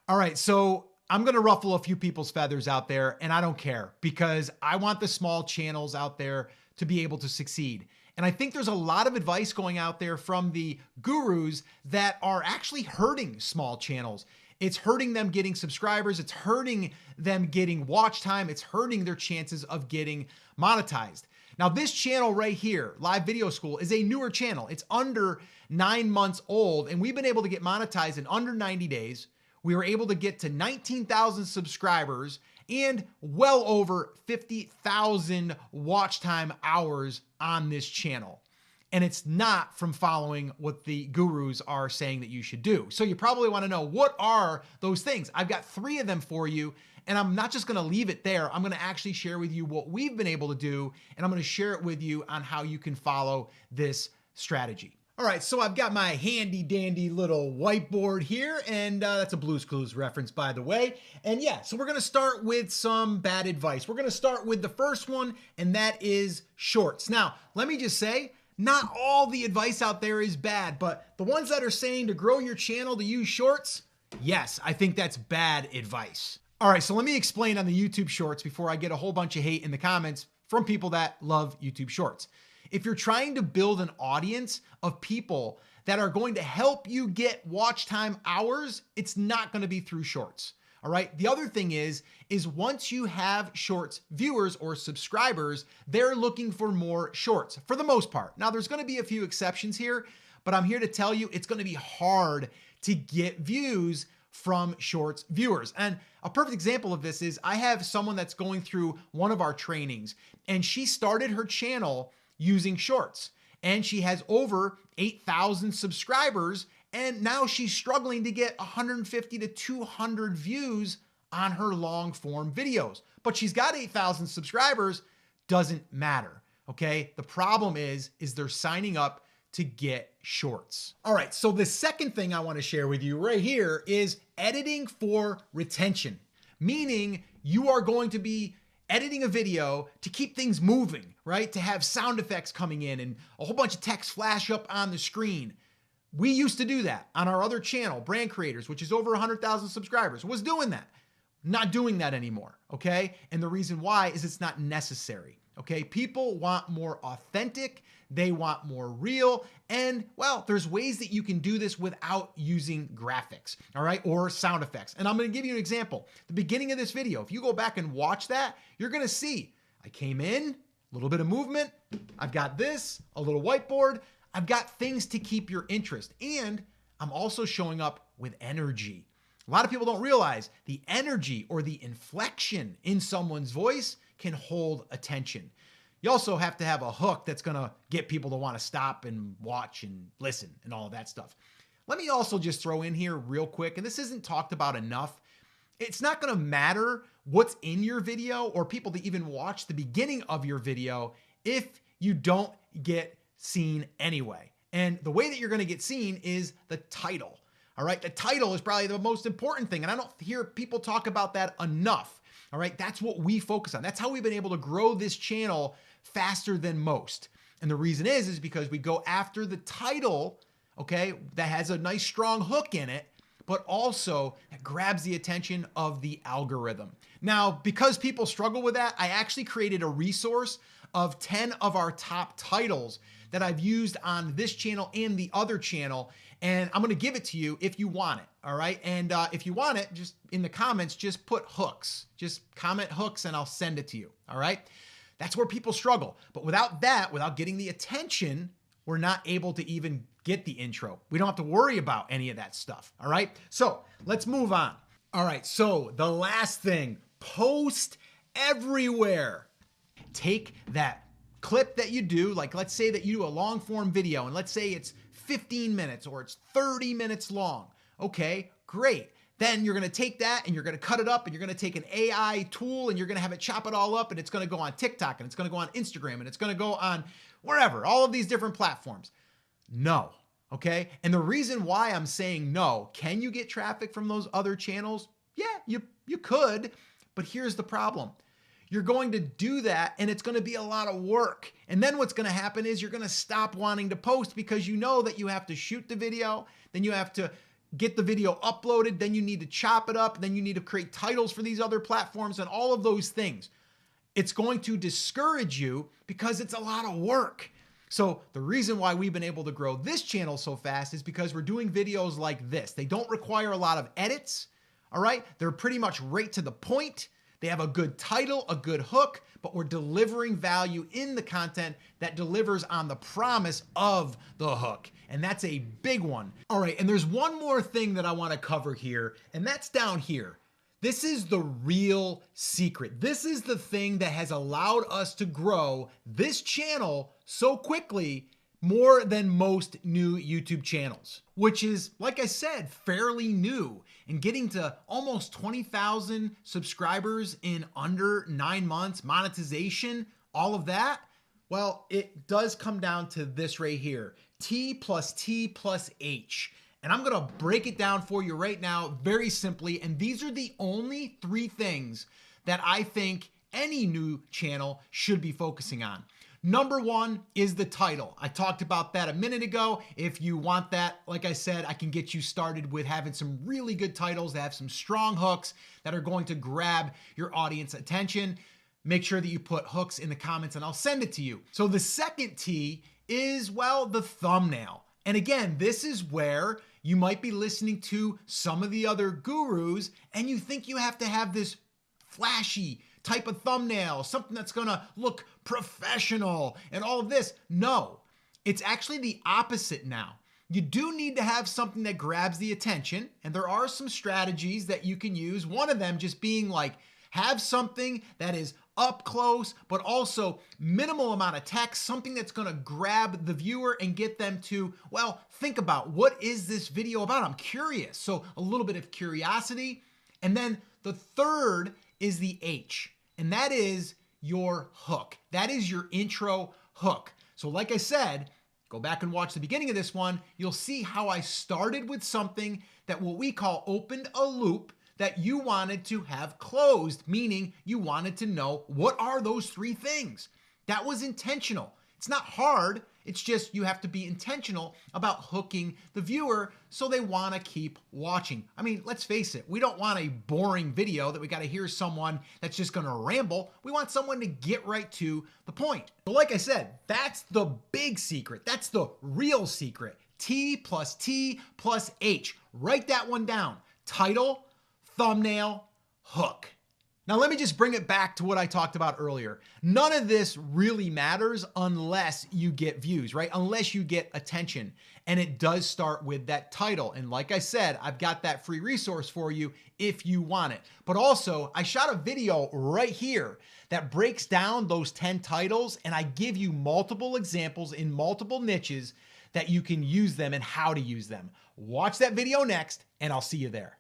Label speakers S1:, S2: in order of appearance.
S1: All right, so I'm going to ruffle a few people's feathers out there, and I don't care because I want the small channels out there to be able to succeed. And I think there's a lot of advice going out there from the gurus that are actually hurting small channels. It's hurting them getting subscribers. It's hurting them getting watch time. It's hurting their chances of getting monetized. Now, this channel right here, Live Video School, is a newer channel. It's under 9 months old, and we've been able to get monetized in under 90 days. We were able to get to 19,000 subscribers and well over 50,000 watch time hours on this channel. And it's not from following what the gurus are saying that you should do. So you probably want to know, what are those things? I've got 3 of them for you, and I'm not just going to leave it there. I'm going to actually share with you what we've been able to do, and I'm going to share it with you on how you can follow this strategy. All right, so I've got my handy dandy little whiteboard here, and that's a Blue's Clues reference, by the way. And yeah, so we're gonna start with some bad advice. We're gonna start with the first one, and that is shorts. Now, let me just say, not all the advice out there is bad, but the ones that are saying to grow your channel to use shorts, yes, I think that's bad advice. All right, so let me explain on the YouTube shorts before I get a whole bunch of hate in the comments from people that love YouTube shorts. If you're trying to build an audience of people that are going to help you get watch time hours, it's not going to be through shorts. All right. The other thing is once you have shorts viewers or subscribers, they're looking for more shorts for the most part. Now, there's going to be a few exceptions here, but I'm here to tell you it's going to be hard to get views from shorts viewers. And a perfect example of this is I have someone that's going through one of our trainings, and she started her channel using shorts, and she has over 8,000 subscribers, and now she's struggling to get 150 to 200 views on her long form videos. But she's got 8,000 subscribers, doesn't matter. Okay. The problem is they're signing up to get shorts. All right. So the second thing I want to share with you right here is editing for retention, meaning you are going to be editing a video to keep things moving, right? To have sound effects coming in and a whole bunch of text flash up on the screen. We used to do that on our other channel, Brand Creators, which is over 100,000 subscribers, was doing that. Not doing that anymore, okay? And the reason why is it's not necessary, okay? People want more authentic, they want more real, and well, there's ways that you can do this without using graphics, all right, or sound effects. And I'm gonna give you an example. The beginning of this video, if you go back and watch that, you're gonna see I came in, a little bit of movement, I've got this, a little whiteboard, I've got things to keep your interest, and I'm also showing up with energy. A lot of people don't realize the energy or the inflection in someone's voice can hold attention. You also have to have a hook that's going to get people to want to stop and watch and listen and all of that stuff. Let me also just throw in here real quick, and this isn't talked about enough. It's not going to matter what's in your video or people that even watch the beginning of your video if you don't get seen anyway. And the way that you're going to get seen is the title. All right. The title is probably the most important thing. And I don't hear people talk about that enough. All right. That's what we focus on. That's how we've been able to grow this channel faster than most. And the reason is because we go after the title, okay, that has a nice strong hook in it, but also that grabs the attention of the algorithm. Now, because people struggle with that, I actually created a resource of 10 of our top titles that I've used on this channel and the other channel. And I'm going to give it to you if you want it. All right. And if you want it, just in the comments, just put hooks, just comment hooks and I'll send it to you. All right. That's where people struggle. But without that, without getting the attention, we're not able to even get the intro. We don't have to worry about any of that stuff. All right. So let's move on. All right. So the last thing, post everywhere. Take that clip that you do, like let's say that you do a long form video and let's say it's 15 minutes or it's 30 minutes long. Okay, great. Then you're going to take that and you're going to cut it up and you're going to take an AI tool and you're going to have it chop it all up and it's going to go on TikTok and it's going to go on Instagram and it's going to go on wherever, all of these different platforms. No. Okay. And the reason why I'm saying no, can you get traffic from those other channels? Yeah, you could, but here's the problem. You're going to do that and it's going to be a lot of work. And then what's going to happen is you're going to stop wanting to post because you know that you have to shoot the video, then you have to get the video uploaded, then you need to chop it up, then you need to create titles for these other platforms and all of those things. It's going to discourage you because it's a lot of work. So the reason why we've been able to grow this channel so fast is because we're doing videos like this. They don't require a lot of edits, all right? They're pretty much right to the point. They have a good title, a good hook, but we're delivering value in the content that delivers on the promise of the hook. And that's a big one. All right, and there's one more thing that I want to cover here, and that's down here. This is the real secret. This is the thing that has allowed us to grow this channel so quickly, more than most new YouTube channels, which is, like I said, fairly new. And getting to almost 20,000 subscribers in under 9 months, monetization, all of that, well, it does come down to this right here, T plus T plus H. And I'm gonna break it down for you right now very simply. And these are the only 3 things that I think any new channel should be focusing on. Number 1 is the title. I talked about that a minute ago. If you want that, like I said, I can get you started with having some really good titles that have some strong hooks that are going to grab your audience attention. Make sure that you put hooks in the comments and I'll send it to you. So the second T is, well, the thumbnail. And again, this is where you might be listening to some of the other gurus and you think you have to have this flashy type of thumbnail, something that's gonna look professional and all of this. No, it's actually the opposite now. You do need to have something that grabs the attention, and there are some strategies that you can use. One of them just being like, have something that is up close, but also minimal amount of text, something that's gonna grab the viewer and get them to, well, think about what is this video about? I'm curious. So a little bit of curiosity. And then the third is the H, and that is your hook. That is your intro hook. So like I said, go back and watch the beginning of this one. You'll see how I started with something that what we call opened a loop that you wanted to have closed, meaning you wanted to know what are those 3 things. That was intentional. It's not hard. It's just you have to be intentional about hooking the viewer so they want to keep watching. I mean, let's face it, we don't want a boring video that we got to hear someone that's just going to ramble. We want someone to get right to the point. But like I said, that's the big secret. That's the real secret. T plus T plus H. Write that one down. Title, thumbnail, hook. Now let me just bring it back to what I talked about earlier. None of this really matters unless you get views, right? Unless you get attention. And it does start with that title. And like I said, I've got that free resource for you if you want it. But also, I shot a video right here that breaks down those 10 titles, and I give you multiple examples in multiple niches that you can use them and how to use them. Watch that video next, and I'll see you there.